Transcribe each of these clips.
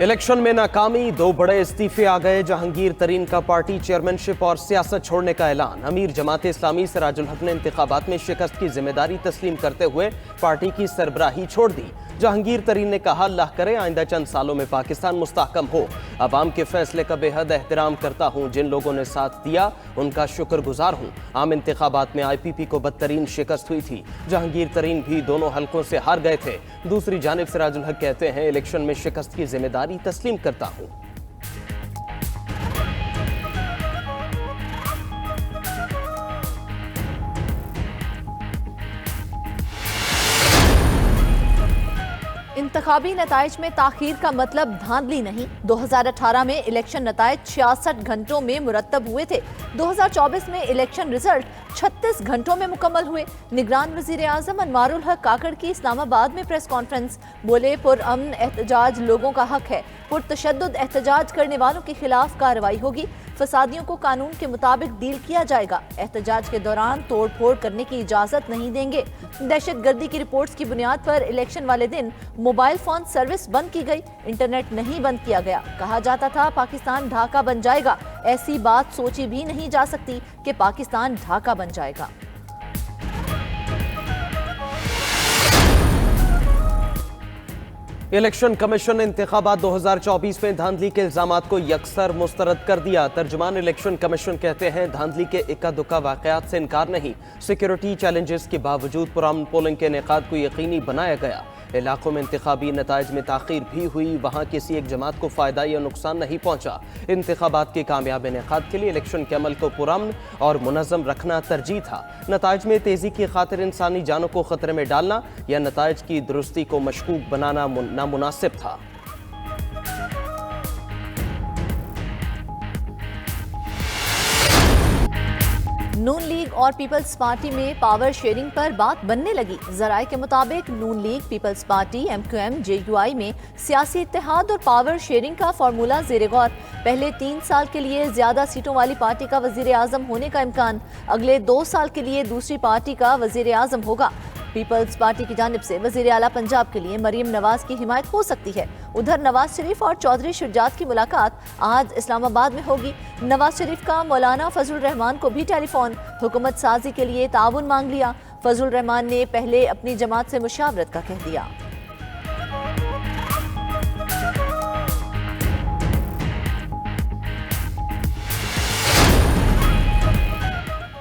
Election में नाकामी, 2 बड़े इस्तीफे आ गए। जहांगीर तरीन का पार्टी चेयरमैनशिप और सियासत छोड़ने का ऐलान। अमीर जमात इस्लामी सिराजुल हक ने इंतखाबात में शिकस्त की जिम्मेदारी तस्लीम करते हुए पार्टी की सरबराही छोड़ दी। जहांगीर तरीन ने कहा, अल्लाह करे आइंदा चंद सालों में पाकिस्तान मुस्तहकम हो। अवाम के फैसले का बेहद एहतराम करता हूँ। जिन लोगों ने साथ दिया उनका शुक्रगुजार हूँ। आम इंतखाबात में IPP को बदतरीन शिकस्त हुई थी। जहांगीर तरीन भी दोनों हलकों से हार गए थे। दूसरी जानिब सिराजुल हक कहते हैं, इलेक्शन में शिकस्त की जिम्मेदारी तस्लीम करता हूँ। इंतखाबी नताइज में ताखीर का मतलब धांधली नहीं। 2018 में इलेक्शन नताइज 66 घंटों में मुरतब हुए थे। 2024 में इलेक्शन रिजल्ट 36 घंटों में मुकम्मल हुए। निगरान वजीर आजम अनवारुल हक काकड़ की इस्लामाबाद में प्रेस कॉन्फ्रेंस। बोले, पुरअमन एहतजाज लोगों का हक है। पुरतशद्दुद एहतजाज करने वालों के खिलाफ कार्रवाई होगी। फसादियों को कानून के मुताबिक डील किया जाएगा। एहतजाज के दौरान तोड़ फोड़ करने की इजाजत नहीं देंगे। दहशत गर्दी की रिपोर्ट्स की बुनियाद पर इलेक्शन वाले दिन मोबाइल फोन सर्विस बंद की गई, इंटरनेट नहीं बंद किया गया। कहा जाता था पाकिस्तान ढाका बन जाएगा। ऐसी बात सोची भी नहीं जा सकती कि पाकिस्तान ढाका बन जाएगा। इलेक्शन कमीशन ने इंतखाबात 2024 में धांधली के इल्जामात को यकसर मुस्तरद कर दिया। तर्जुमान इलेक्शन कमीशन कहते हैं, धांधली के इक्का दुक्का वाकयात से इनकार नहीं। सिक्योरिटी चैलेंजेस के बावजूद पुरअमन पोलिंग के इनेकाद को यकीनी बनाया गया। इलाकों में इंतखाबी नताइज में ताखीर भी हुई, वहाँ किसी एक जमात को फ़ायदा या नुकसान नहीं पहुँचा। इंतखाबात के कामयाब इनेकाद के लिए इलेक्शन के अमल को पुरअमन और मुनज़्ज़म रखना तरजीह था। नताइज में तेज़ी की खातिर इंसानी जानों को ख़तरे में डालना या नताइज की दुरुस्ती को मशकूक बनाना नामुनासिब था। नून लीग और पीपल्स पार्टी में पावर शेयरिंग पर बात बनने लगी। जराये के मुताबिक Noon league, peoples party, MQM, JUI में सियासी इत्तेहाद और पावर शेयरिंग का फार्मूला ज़ेरे गौर। पहले 3 साल के लिए ज्यादा सीटों वाली पार्टी का वजीर आजम होने का इम्कान। अगले 2 साल के लिए दूसरी पार्टी का वजीर आजम होगा। पीपल्स पार्टी की जानिब से वजीर आला पंजाब के लिए मरीम नवाज की हिमायत हो सकती है। उधर नवाज शरीफ और चौधरी शुजात की मुलाकात आज इस्लामाबाद में होगी। नवाज शरीफ का मौलाना फजलुर रहमान को भी टेलीफोन। हुकूमत साजी के लिए ताउन मांग लिया। फजलुर रहमान ने पहले अपनी जमात से मुशावरत का कह दिया।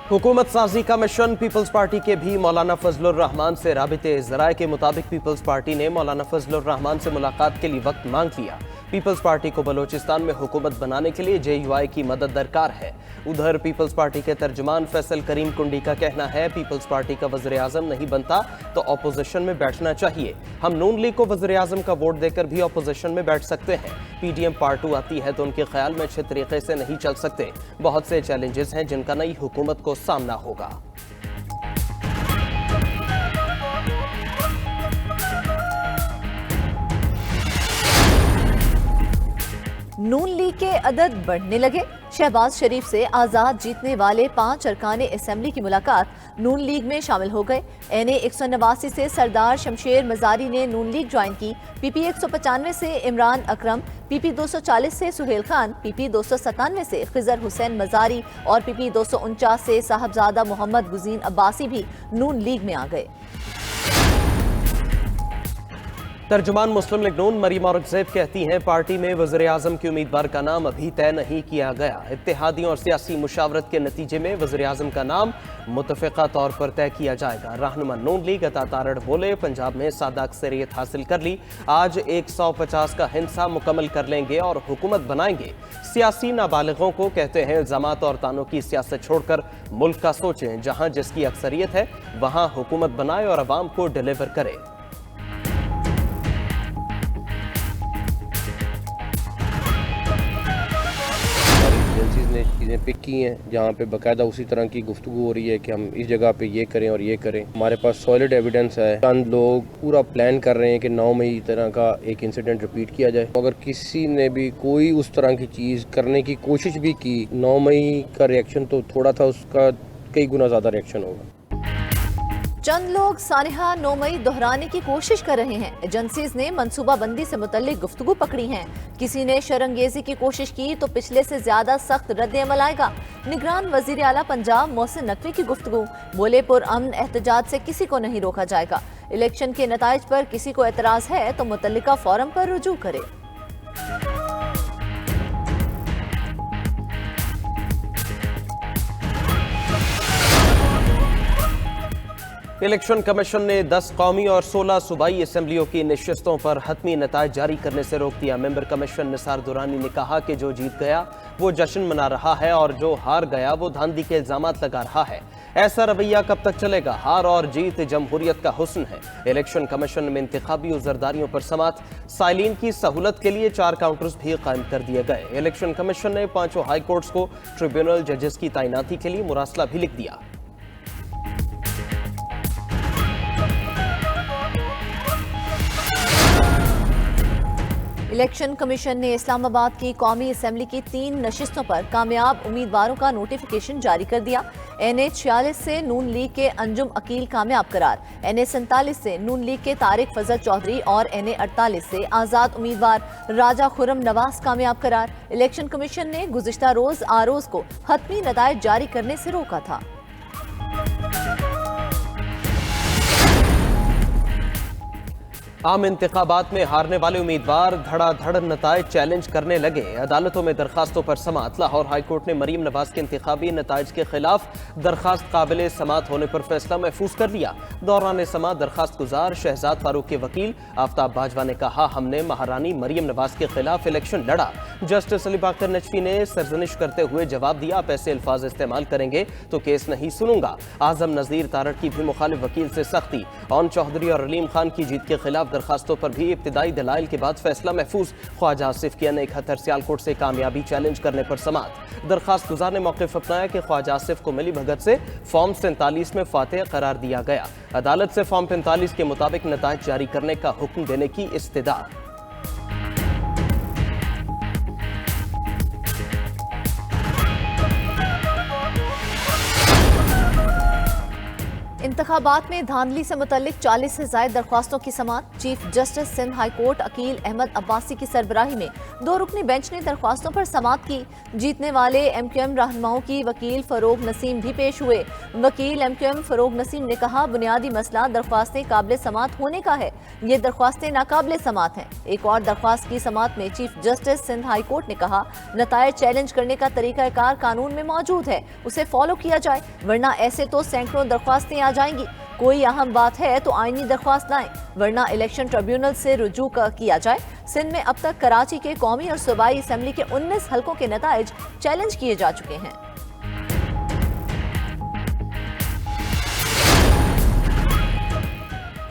हुकूमत साजी का मिशन पीपल्स पार्टी के भी मौलाना फजलुर रहमान से राबिते। ज़राए के मुताबिक पीपल्स पार्टी ने मौलाना फजलुर रहमान से मुलाकात के लिए वक्त मांग लिया। पीपल्स पार्टी को बलोचिस्तान में हुकूमत बनाने के लिए JUI की मदद दरकार है। उधर पीपल्स पार्टी के तर्जुमान फैसल करीम कुंडी का कहना है, पीपल्स पार्टी का वज़ीर आज़म नहीं बनता तो अपोजिशन में बैठना चाहिए। हम नून लीग को वज़ीर आज़म का वोट देकर भी अपोजिशन में बैठ सकते हैं। PDM पार्ट 2 आती है तो उनके ख्याल में अच्छे तरीके से नहीं चल सकते। बहुत से चैलेंजेस हैं जिनका नई हुकूमत को सामना होगा। नून लीग के अदद बढ़ने लगे। शहबाज शरीफ से आज़ाद जीतने वाले 5 अरकान असेंबली की मुलाकात नून लीग में शामिल हो गए। NA 189 से सरदार शमशेर मजारी ने नून लीग ज्वाइन की। PP 195 से इमरान अकरम, PP 240 से सुहेल खान, PP 297 से खिजर हुसैन मजारी और PP 249 से साहबजादा मोहम्मद गुजीन अब्बासी भी नून लीग में आ गए। तर्जुमान मुस्लिम लीग नून मरीम औरंगजेब कहती हैं, पार्टी में वज़ीर आज़म के उम्मीदवार का नाम अभी तय नहीं किया गया। इत्तेहादियों और सियासी मुशावरत के नतीजे में वज़ीर आज़म का नाम मुतफ़िक़ा तौर पर तय किया जाएगा। रहनुमा नून लीग अता तारड़ बोले, पंजाब में सादा अक्सरियत हासिल कर ली। आज 150 का हिस्सा मुकम्मल कर लेंगे और हुकूमत बनाएंगे। सियासी नाबालिगों को कहते हैं, इल्ज़ामात और तानों की सियासत छोड़कर मुल्क का सोचें। जहाँ जिसकी अक्सरियत है वहाँ हुकूमत बनाए और अवाम को डिलीवर करे। ने चीज़ें पिक की हैं जहाँ पे बाकायदा उसी तरह की गुफ्तगू हो रही है कि हम इस जगह पे ये करें और ये करें। हमारे पास सॉलिड एविडेंस है। चंद लोग पूरा प्लान कर रहे हैं कि 9 मई तरह का एक इंसिडेंट रिपीट किया जाए। अगर किसी ने भी कोई उस तरह की चीज़ करने की कोशिश भी की, 9 मई का रिएक्शन तो थोड़ा था, उसका कई गुना ज़्यादा रिएक्शन होगा। चंद लोग सानिहा 9 मई दोहराने की कोशिश कर रहे हैं। एजेंसीज ने मंसूबाबंदी से मुतल्लिक गुफ्तगू पकड़ी है। किसी ने शरंगेजी की कोशिश की तो पिछले से ज्यादा सख्त रद्द-ए-अमल आएगा। निगरान वजीर आला पंजाब मोहसिन नकवी की गुफ्तगू, बोले पुरअमन एहतजाज से किसी को नहीं रोका जाएगा। इलेक्शन के नताइज पर किसी को एतराज है तो मुतल्लिका फोरम पर रुजू करे। इलेक्शन कमीशन ने 10 कौमी और 16 सूबाई असम्बलियों की नशिस्तों पर हतमी नताइज जारी करने से रोक दिया। मेंबर कमीशन निसार दुरानी ने कहा कि जो जीत गया वो जश्न मना रहा है और जो हार गया वो धांधली के इल्जामात लगा रहा है। ऐसा रवैया कब तक चलेगा? हार और जीत जमहूरियत का हुस्न है। इलेक्शन कमीशन में इंतखाबी उजरदारियों पर समात, साइलिन की सहूलत के लिए 4 काउंटर्स भी कायम कर दिए गए। इलेक्शन कमीशन ने 5 हाई कोर्ट्स को ट्रिब्यूनल जजेस की तैनाती के लिए मुरासला भी लिख दिया। इलेक्शन कमीशन ने इस्लामाबाद की कौमी असम्बली की 3 नशिस्तों पर कामयाब उम्मीदवारों का नोटिफिकेशन जारी कर दिया। NA 46 से नून लीग के अंजुम अकील कामयाब करार, NA 47 से नून लीग के तारिक फजल चौधरी और NA 48 से आजाद उम्मीदवार राजा खुर्रम नवाज कामयाब करार। इलेक्शन कमीशन ने गुज़िश्ता रोज आरोज को हतमी नताइज जारी करने से रोका था। आम इंतखाबात में हारने वाले उम्मीदवार धड़ाधड़ नताइज चैलेंज करने लगे। अदालतों में दरखास्तों पर समात। लाहौर हाईकोर्ट ने मरीम नवाज के इंतखाबी नताइज के खिलाफ दरखास्त काबिल समात होने पर फैसला महफूज कर लिया। दौरान समात दरखास्त गुजार शहजाद फारूक के वकील आफ्ताब बाजवा ने कहा, हमने महारानी मरीम नवाज के खिलाफ इलेक्शन लड़ा। जस्टिस अली बाकर नजफी ने सरजनिश करते हुए जवाब दिया, आप ऐसे अल्फाज इस्तेमाल करेंगे तो केस नहीं सुनूंगा। आजम नजीर तारड़ की भी मुखालिफ वकील से सख्ती। ओन चौधरी और अलीम खान की जीत के खिलाफ दरखास्तों पर भी इब्तिदाई दलाइल के बाद फैसला महफूज। ख्वाजा आसिफ की ने 71 सियालकोट से कामयाबी चैलेंज करने पर समात। दरखास्त गुजार ने मौक़िफ़ अपनाया कि ख्वाजा आसिफ को मिली भगत से फॉर्म 47 में फातेह करार दिया गया। अदालत से फॉर्म 45 के मुताबिक नताइज जारी करने का हुक्म देने की इस्तिदा। इंतखाबात में धांधली से मुतल्लिक 40 से ज़ायद दरख्वास्तों की समात। Chief justice Sindh high court Akeel Ahmed Abbasi की सरबराही में 2 रुकनी बेंच ने दरख्वास्तों पर समात की। जीतने वाले MQM रहनुमाओं की वकील फरोग नसीम भी पेश हुए। वकील MQM फरोग नसीम ने कहा, बुनियादी मसला दरख्वास्तें काबिल समात होने का है, ये दरख्वास्तें नाकाबिल समात हैं। एक और दरख्वास्त की समात में chief justice Sindh high court ने कहा, नताइज चैलेंज करने का तरीकाकार कानून में मौजूद है, उसे फॉलो किया जाए, वरना ऐसे तो सैकड़ों दरख्वास्तें आ जाएंगी। कोई अहम बात है तो आईनी दरख्वास्त लाएं, वरना इलेक्शन ट्रिब्यूनल से रुजू किया जाए। सिंध में अब तक कराची के कौमी और सूबाई असेंबली के 19 हलकों के नताइज चैलेंज किए जा चुके हैं।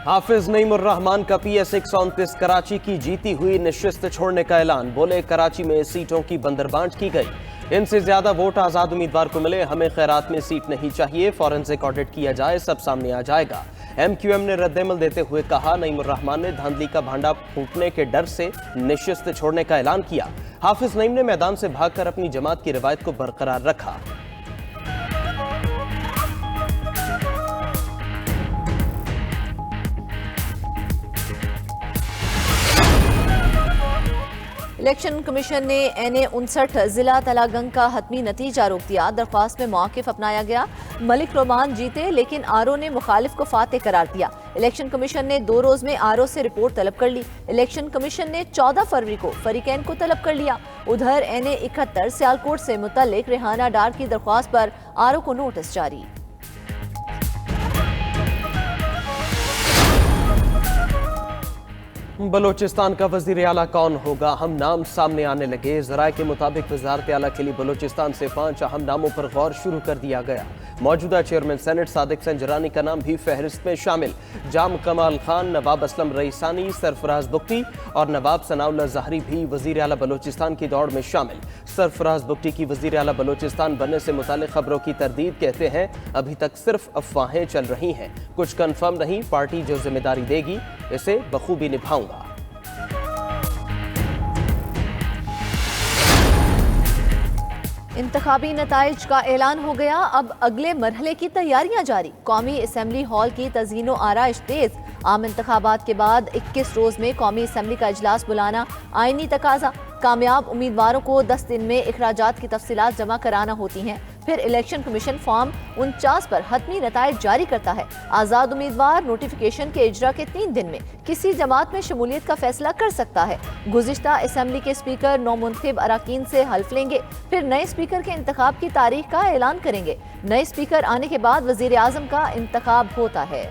हाफिज नईमुर रहमान का PS 129 कराची की जीती हुई नशिस्त छोड़ने का ऐलान। बोले, कराची में सीटों की बंदरबांट की गई, इनसे ज्यादा वोट आजाद उम्मीदवार को मिले, हमें खैरात में सीट नहीं चाहिए, फॉरेंसिक ऑडिट किया जाए, सब सामने आ जाएगा। MQM ने रद्द-ए-अमल देते हुए कहा, नईमुर रहमान ने धांधली का भांडा फूटने के डर से नशिस्त छोड़ने का ऐलान किया। हाफिज नईम ने मैदान से भागकर अपनी जमात की रिवायत को बरकरार रखा। इलेक्शन कमीशन ने NA 59 जिला तलागंग का हतमी नतीजा रोक दिया। दरख्वास्त में मौक़िफ़ अपनाया गया। मलिक रोमान जीते लेकिन RO ने मुखालिफ को फातेह करार दिया। इलेक्शन कमीशन ने 2 रोज में RO से रिपोर्ट तलब कर ली। इलेक्शन कमीशन ने 14 फरवरी को फरीकैन को तलब कर लिया। उधर NA 71 सियालकोट से मुतल्लिक रेहाना डार की दरख्वास्त पर RO को नोटिस जारी। बलोचिस्तान का वजीर आला कौन होगा? हम नाम सामने आने लगे। ज़राए के मुताबिक वजारत आला के लिए बलोचिस्तान से 5 अहम नामों पर गौर शुरू कर दिया गया। मौजूदा चेयरमैन सेनेट सादिक संजरानी का नाम भी फहरिस्त में शामिल। जाम कमाल खान, नवाब असलम रईसानी, सरफराज बुख्ती और नवाब सनाउल्लाह ज़हरी भी वजीर आला बलोचिस्तान की दौड़ में शामिल। सरफराज बुख्ती की वजीर आला बलोचिस्तान बनने से मुतालिक खबरों की तरदीद, कहते हैं अभी तक सिर्फ अफवाहें चल रही हैं, कुछ कन्फर्म नहीं। पार्टी जो जिम्मेदारी देगी इसे बखूबी निभाऊंगा। इंतखाबी नताइज का ऐलान हो गया, अब अगले मरहले की तैयारियां जारी। कौमी असम्बली हॉल की तज़ीनो आराइश तेज। आम इंतखाबात के बाद 21 रोज में कौमी असम्बली का इजलास बुलाना आईनी तकाजा। कामयाब उम्मीदवारों को 10 दिन में इखराजात की तफसीलात जमा कराना होती हैं। फिर इलेक्शन कमीशन फॉर्म 49 पर हतमी नताइज जारी करता है। आज़ाद उम्मीदवार नोटिफिकेशन के इजरा के 3 दिन में किसी जमात में शमूलियत का फैसला कर सकता है। गुज़िश्ता असम्बली के स्पीकर नौमुंतखब अराकीन से हल्फ लेंगे, फिर नए स्पीकर के इंतखाब की तारीख का ऐलान करेंगे। नए स्पीकर आने के बाद वज़ीर आज़म का इंतखाब होता है।